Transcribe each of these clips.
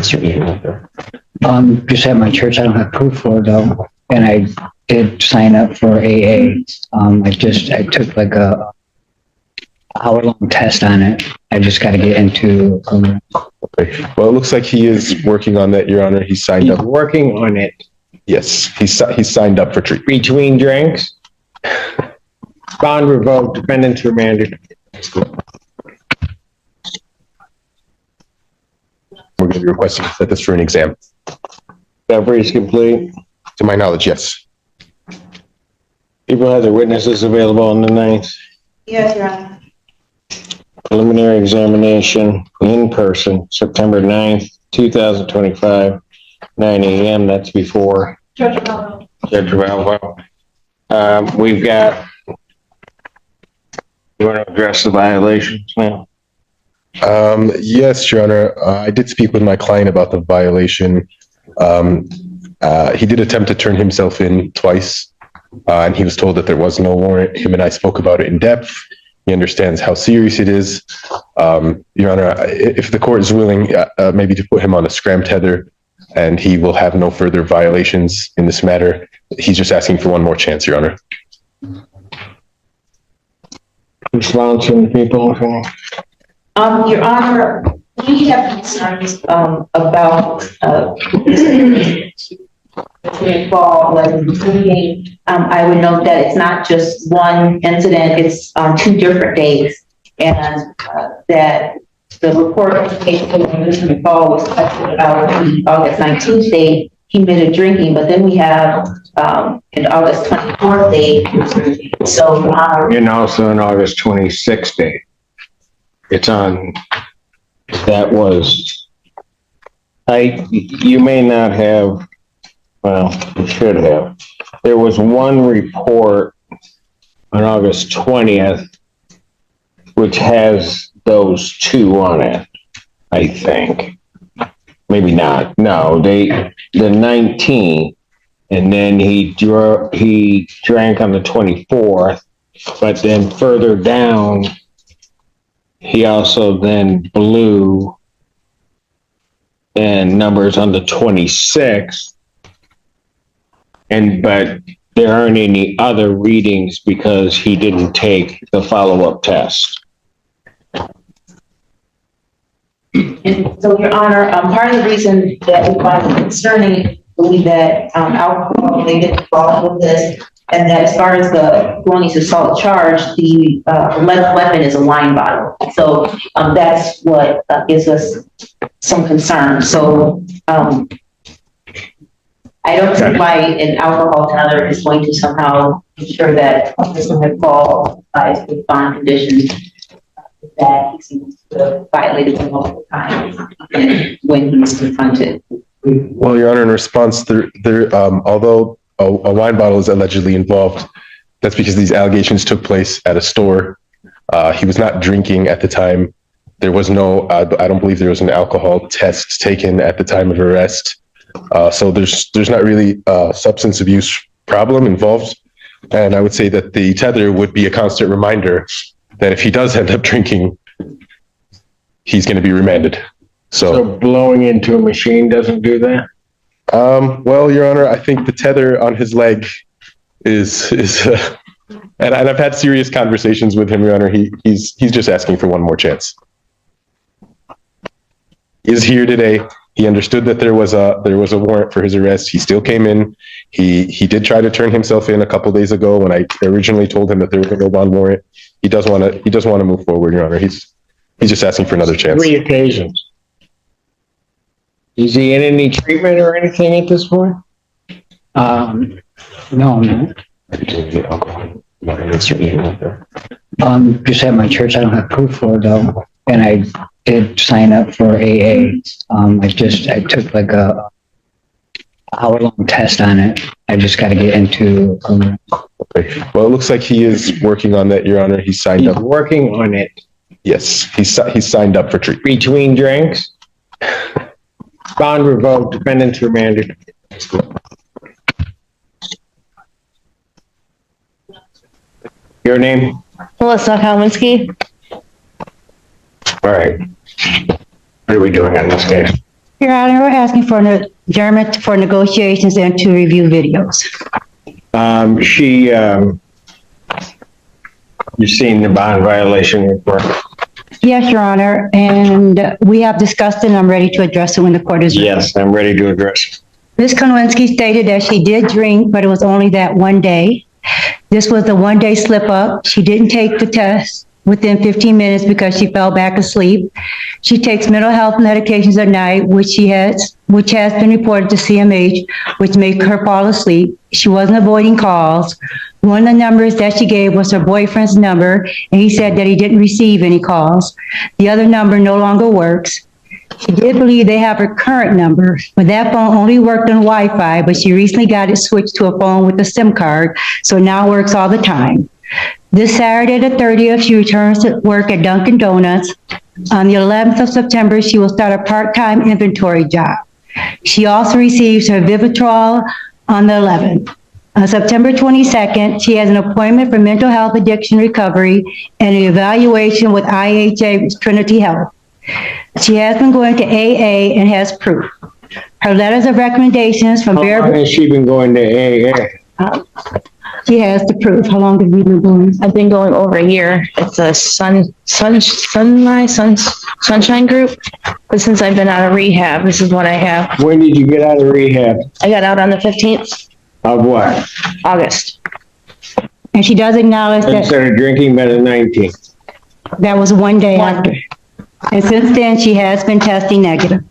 Just at my church, I don't have proof for it though, and I did sign up for AA. I took like a hour-long test on it. I just got to get into. Okay. Well, it looks like he is working on that, Your Honor. He signed up. Working on it. Yes, he's signed up for treatment. Between drinks. Bond revoked. Defendants remanded. We're going to be requesting to set this for an exam. Discovery is complete. To my knowledge, yes. People have their witnesses available on the 9th. Yes, Your Honor. Preliminary examination in person, September 9th, 2025, 9 a.m. That's before Judge Simpson. Judge Revoked. We've got, you want to address the violations now? Yes, Your Honor. I did speak with my client about the violation. He did attempt to turn himself in twice, and he was told that there was no warrant. Him and I spoke about it in depth. He understands how serious it is. Your Honor, if the court is willing, maybe to put him on a scram tether, and he will have no further violations in this matter. He's just asking for one more chance, Your Honor. Response from the people? Your Honor, we have concerns about McFall. I would note that it's not just one incident, it's 2 different days, and that the report indicates that when Mr. McFall was tested about the August 19th date, he admitted drinking, but then we have an August 24th date. So, And also an August 26th date. It's on, that was, you may not have, well, you should have. There was one report on August 20th, which has those 2 on it, I think. Maybe not. No, the 19th, and then he drank on the 24th, but then further down, he also then blew and numbers on the 26th, but there aren't any other readings because he didn't take the follow-up test. and so, Your Honor, part of the reason that we find it concerning, believe that alcohol related involved with this, and that as far as the felonious assault charge, the lead weapon is a wine bottle. So that's what gives us some concern. So I don't see why an alcohol tether is going to somehow ensure that Mr. McFall applies with bond conditions that he seems to have violated them multiple times when he was confronted. Well, Your Honor, in response, although a wine bottle is allegedly involved, that's because these allegations took place at a store. He was not drinking at the time. There was no, I don't believe there was an alcohol test taken at the time of arrest. So there's not really a substance abuse problem involved. And I would say that the tether would be a constant reminder that if he does end up drinking, he's going to be remanded. So blowing into a machine doesn't do that? Well, Your Honor, I think the tether on his leg is and I've had serious conversations with him, Your Honor. He's just asking for one more chance. He's here today. He understood that there was a warrant for his arrest. He still came in. He did try to turn himself in a couple days ago when I originally told him that there was no bond warrant. He does want to move forward, Your Honor. He's just asking for another chance. 3 occasions. Is he in any treatment or anything at this point? No, I'm not. Just at my church, I don't have proof for it though, and I did sign up for AA. I took like a hour-long test on it. I just got to get into. Okay. Well, it looks like he is working on that, Your Honor. He signed up. Working on it. Yes, he's signed up for treatment. Between drinks. Bond revoked. Defendants remanded. Your name? Melissa Konwinski. All right. What are we doing on this case? Your Honor, we're asking for an adjournment for negotiations and to review videos. You've seen the bond violation report? Yes, Your Honor, and we have discussed it and I'm ready to address it when the court is ready. Yes, I'm ready to address it. Ms. Konwinski stated that she did drink, but it was only that one day. This was a one-day slip-up. She didn't take the test within 15 minutes because she fell back asleep. She takes mental health medications at night, which has been reported to CMH, which make her fall asleep. She wasn't avoiding calls. One of the numbers that she gave was her boyfriend's number, and he said that he didn't receive any calls. The other number no longer works. She did believe they have her current number, but that phone only worked on Wi-Fi, but she recently got it switched to a phone with a SIM card, so it now works all the time. This Saturday, the 30th, she returns to work at Dunkin' Donuts. On the 11th of September, she will start a part-time inventory job. She also receives her Vivitrol on the 11th. On September 22nd, she has an appointment for mental health addiction recovery and an evaluation with IHA Trinity Health. She has been going to AA and has proof. Her letters of recommendations from How long has she been going to AA? She has the proof. How long have you been going? I've been going over a year. It's a sunshine group. But since I've been out of rehab, this is what I have. When did you get out of rehab? I got out on the 15th, Of what? August. And she does acknowledge I that started drinking by the 19th. that was one day after. And since then, she has been testing negative.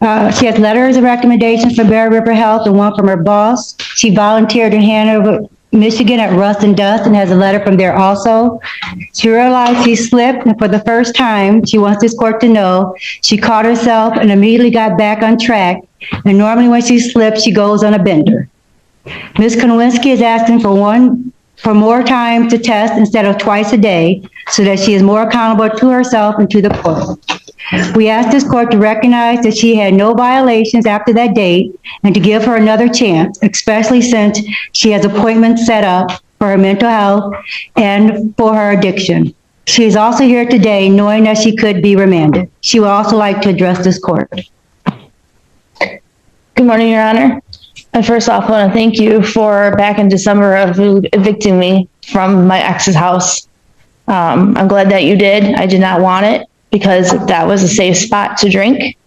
She has letters of recommendations from Bear River Health and one from her boss. She volunteered in Hanover, Michigan at Rust and Dust and has a letter from there also. She realized she slipped, and for the first time, she wants this court to know she caught herself and immediately got back on track. And normally when she slips, she goes on a bender. Ms. Konwinski is asking for more time to test instead of twice a day so that she is more accountable to herself and to the court. We ask this court to recognize that she had no violations after that date and to give her another chance, especially since she has appointments set up for her mental health and for her addiction. She is also here today knowing that she could be remanded. She would also like to address this court. Good morning, Your Honor. I first off want to thank you for back in December of evicting me from my ex's house. I'm glad that you did. I did not want it because that was a safe spot to drink.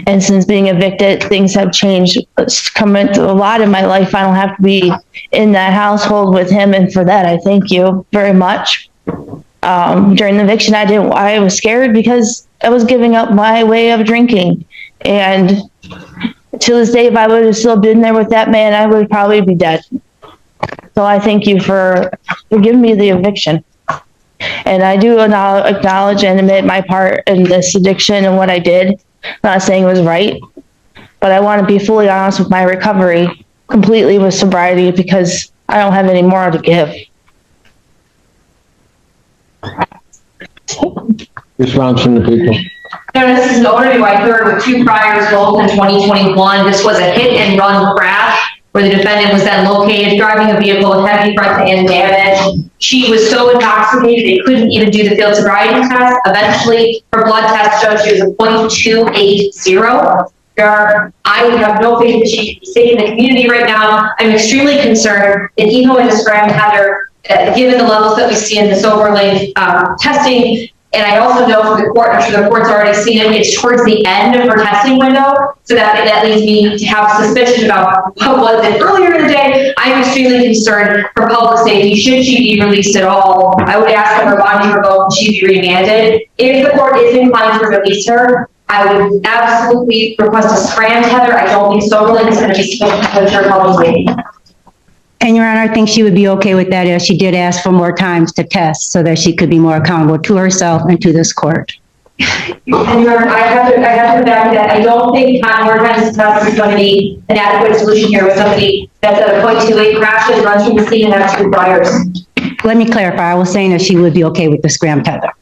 And since being evicted, things have changed. It's come into a lot in my life. I don't have to be in that household with him. And for that, I thank you very much. During the eviction, I was scared because I was giving up my way of drinking. And to this day, if I would have still been there with that man, I would probably be dead. So I thank you for giving me the eviction. And I do acknowledge and admit my part in this addiction and what I did. I'm not saying it was right, but I want to be fully honest with my recovery completely with sobriety because I don't have any more to give. Response from the people. This is an overview I heard with 2 priors, both in 2021. This was a hit and run crash where the defendant was then located driving a vehicle with heavy front-end damage. She was so intoxicated they couldn't even do the field sobriety test. Eventually, her blood test showed she was a .280. I have no faith that she can be safe in the community right now. I'm extremely concerned that even with this gram tether, given the levels that we see in this overlay testing, and I also know from the court, I'm sure the court's already seen it, it's towards the end of her testing window, so that leads me to have suspicion about what was it earlier in the day. I'm extremely concerned for public safety. Should she be released at all? I would ask that her bond be revoked and she be remanded. If the court is inclined to release her, I would absolutely request a scram tether. I don't think Soberlin is going to be sufficient for public safety. And Your Honor, I think she would be okay with that if she did ask for more times to test so that she could be more accountable to herself and to this court. And Your Honor, I have to back that. I don't think more times to test is going to be an adequate solution here with somebody that's at a .28 crashes, runs from the scene and has 2 priors. Let me clarify. I was saying that she would be okay with the scram tether.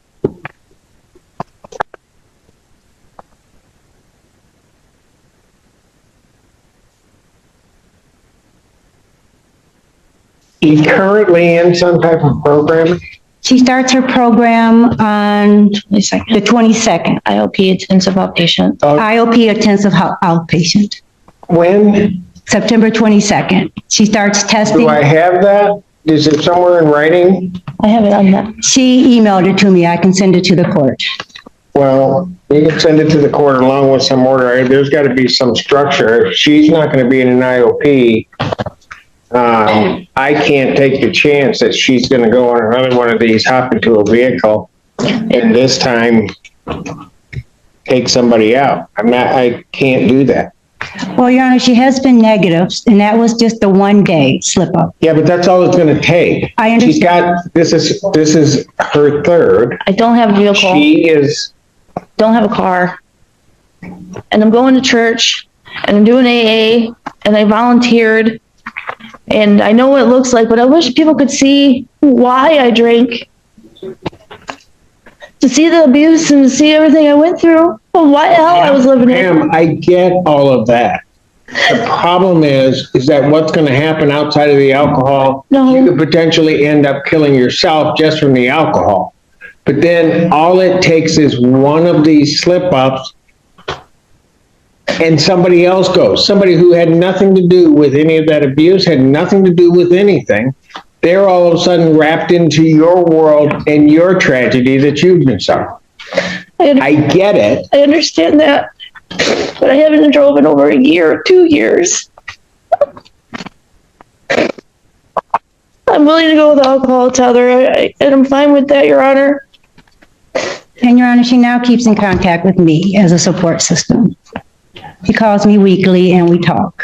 He's currently in some type of program. She starts her program on the 22nd. IOP, intensive outpatient. IOP, intensive outpatient, When September 22nd. She starts testing. do I have that? Is it somewhere in writing? I have it on that. She emailed it to me. I can send it to the court. Well, you can send it to the court along with some order. There's got to be some structure. If she's not going to be in an IOP, I can't take the chance that she's going to go on another one of these, hop into a vehicle, and this time take somebody out. I can't do that. Well, Your Honor, she has been negative, and that was just the one day slip up. Yeah, but that's all it's going to take. I understand. She's got, this is her third. I don't have a vehicle. She is, Don't have a car. And I'm going to church and I'm doing AA and I volunteered and I know what it looks like, but I wish people could see why I drink. To see the abuse and to see everything I went through. Well, why the hell I was living it. Pam, I get all of that. The problem is that what's going to happen outside of the alcohol, No. you could potentially end up killing yourself just from the alcohol. But then all it takes is one of these slip-ups and somebody else goes. Somebody who had nothing to do with any of that abuse, had nothing to do with anything. They're all of a sudden wrapped into your world and your tragedy that you've been suffering. I get it. I understand that, but I haven't drove in over a year, 2 years. I'm willing to go with alcohol, tether, and I'm fine with that, Your Honor. And Your Honor, she now keeps in contact with me as a support system. She calls me weekly and we talk.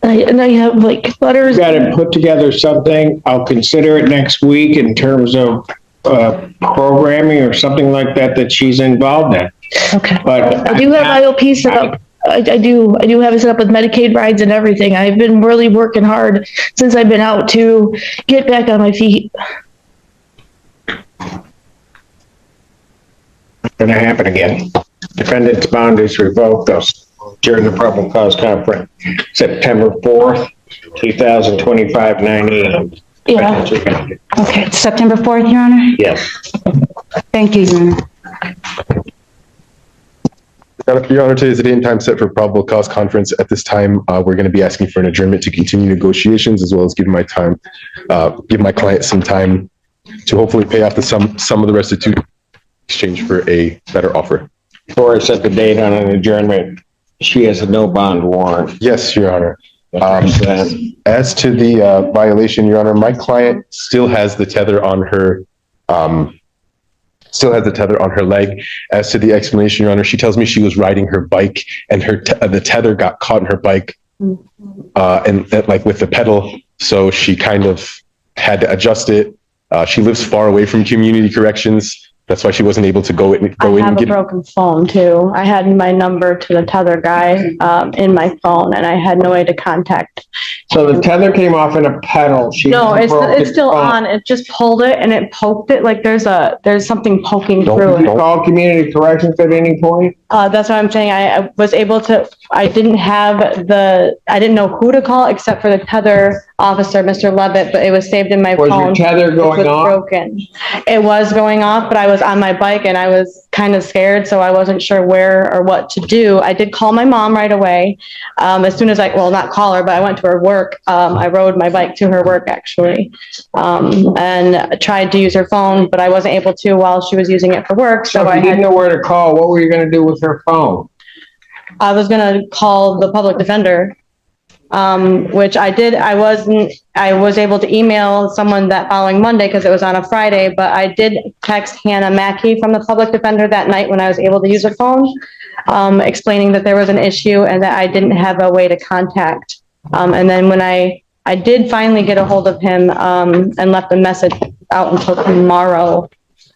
And I have like letters. Got to put together something. I'll consider it next week in terms of programming or something like that she's involved in. Okay. But I do have IOP set up. I do have it set up with Medicaid rides and everything. I've been really working hard since I've been out to get back on my feet. Going to happen again. Defendant's bond is revoked during the probable cause conference, September 4th, 2025, 9 a.m. Yeah. Okay, September 4th, Your Honor? Yes. Thank you, Your Honor. Your Honor, today is the date and time set for probable cause conference. At this time, we're going to be asking for an adjournment to continue negotiations, as well as give my client some time to hopefully pay off some of the restitution in exchange for a better offer. Before I set the date on an adjournment, she has a no bond warrant. Yes, Your Honor. As to the violation, Your Honor, my client still has the tether on her, leg. As to the explanation, Your Honor, she tells me she was riding her bike and the tether got caught in her bike, and like with the pedal, so she kind of had to adjust it. She lives far away from community corrections. That's why she wasn't able to go in I have and a get broken phone too. I had my number to the tether guy in my phone and I had no way to contact. So the tether came off in a pedal. No, it's still on. It just pulled it and it poked it like there's something poking through Did you it. call community corrections at any point? That's what I'm saying. I was able to, I didn't know who to call except for the tether officer, Mr. Levitt, but it was saved in my phone. Was your tether going It was off? broken. It was going off, but I was on my bike and I was kind of scared, so I wasn't sure where or what to do. I did call my mom right away. As soon as not call her, but I went to her work. I rode my bike to her work actually, and tried to use her phone, but I wasn't able to while she was using it for work. So if you didn't know where to call, what were you going to do with her phone? I was going to call the public defender, which I did. I was able to email someone that following Monday because it was on a Friday, but I did text Hannah Mackey from the public defender that night when I was able to use her phone, explaining that there was an issue and that I didn't have a way to contact. And then when I did finally get a hold of him, and left a message out until tomorrow,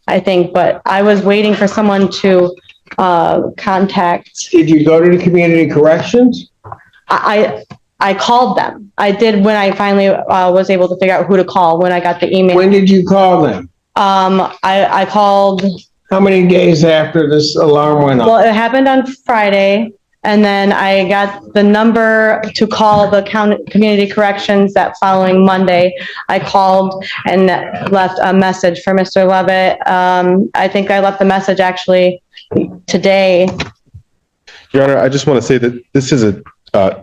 I think, but I was waiting for someone to contact. Did you go to the community corrections? I called them. I did when I finally was able to figure out who to call when I got the email. When did you call them? I called. How many days after this alarm went off? Well, it happened on Friday, And then I got the number to call the community corrections that following Monday. I called and left a message for Mr. Levitt. I think I left the message actually today. Your Honor, I just want to say that this is a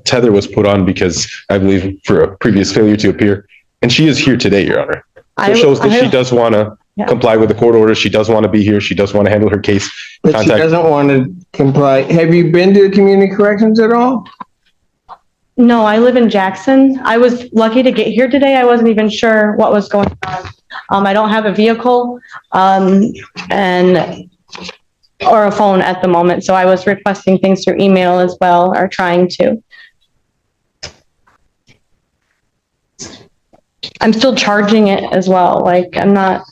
tether was put on because I believe for a previous failure to appear, and she is here today, Your Honor. So it shows that she does want to comply with the court order. She does want to be here. She does want to handle her case. But she doesn't want to comply. Have you been to community corrections at all? No, I live in Jackson. I was lucky to get here today. I wasn't even sure what was going on. I don't have a vehicle, or a phone at the moment. So I was requesting things through email as well, or trying to. I'm still charging it as well. Like, I'm not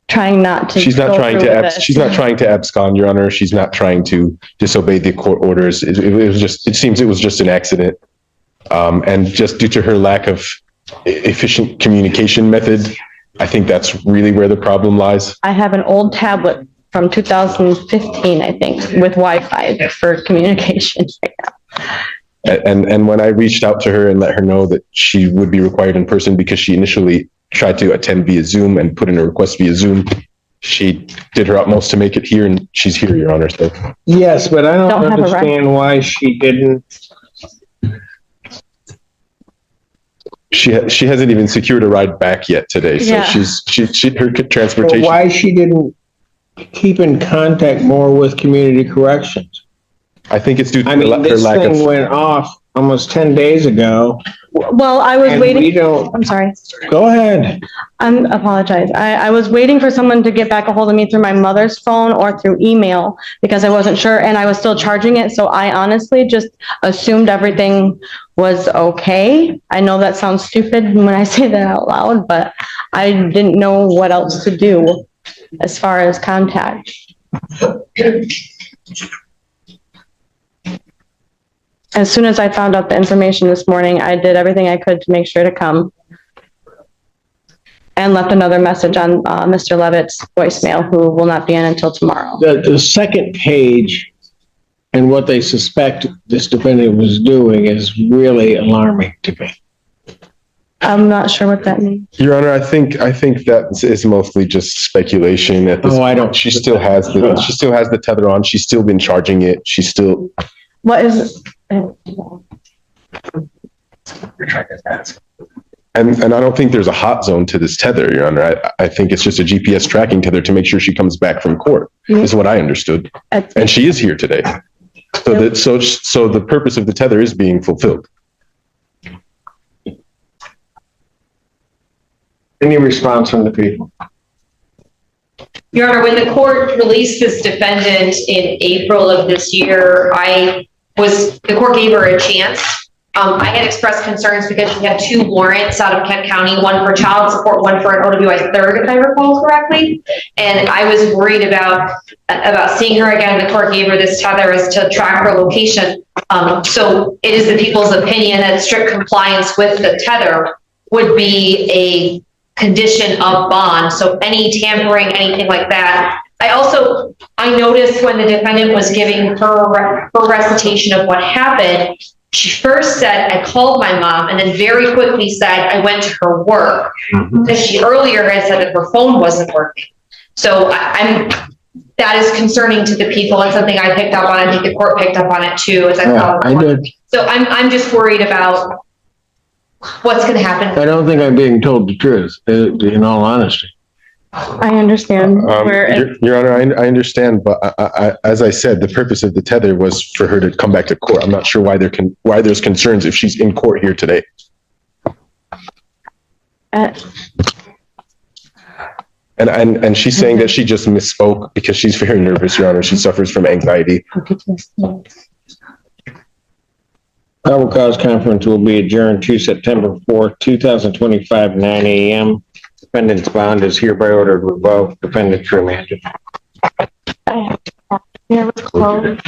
trying not to. She's not trying to. She's not trying to abscond, Your Honor. She's not trying to disobey the court orders. It was just. It seems it was just an accident, and just due to her lack of efficient communication method, I think that's really where the problem lies. I have an old tablet from 2015, I think, with Wi-Fi for communication right now. And when I reached out to her and let her know that she would be required in person because she initially tried to attend via Zoom and put in a request via Zoom, she did her utmost to make it here, and she's here, Your Honor. So. Yes, but I don't understand why she didn't. She hasn't even secured a ride back yet today, so her transportation. But why she didn't keep in contact more with community corrections? I think it's due to this thing went off almost 10 days ago. Well, I was waiting. I'm sorry. Go ahead. I apologize. I was waiting for someone to get back a hold of me through my mother's phone or through email because I wasn't sure, and I was still charging it. So I honestly just assumed everything was okay. I know that sounds stupid when I say that out loud, but I didn't know what else to do as far as contact. As soon as I found out the information this morning, I did everything I could to make sure to come and left another message on Mr. Levitt's voicemail, who will not be in until tomorrow. The second page and what they suspect this defendant was doing is really alarming to me. I'm not sure what that means. Your Honor, I think that is mostly just speculation at this point. I don't. She still has the tether on. She's still been charging it. She's still. What is? And I don't think there's a hot zone to this tether, Your Honor. I think it's just a GPS tracking tether to make sure she comes back from court, is what I understood. And she is here today. So the purpose of the tether is being fulfilled. Any response from the people? Your Honor, when the court released this defendant in April of this year, the court gave her a chance. I had expressed concerns because she had 2 warrants out of Kent County, one for child support, one for an OWI third, if I recall correctly. And I was worried about seeing her again. The court gave her this tether as to track her location. So it is the people's opinion that strict compliance with the tether would be a condition of bond. So any tampering, anything like that. I noticed when the defendant was giving her recitation of what happened, she first said, I called my mom, and then very quickly said, I went to her work. Because she earlier had said that her phone wasn't working. So that is concerning to the people, and something I picked up on. I think the court picked up on it too. I did. So I'm just worried about what's going to happen. I don't think I'm being told the truth, in all honesty. I understand. Your Honor, I understand, but as I said, the purpose of the tether was for her to come back to court. I'm not sure why there's concerns if she's in court here today. And she's saying that she just misspoke because she's very nervous, Your Honor. She suffers from anxiety. Probable cause conference will be adjourned to September 4th, 2025, 9 a.m. Defendant's bond is hereby ordered revoked. Defendant's remanded. It was closed.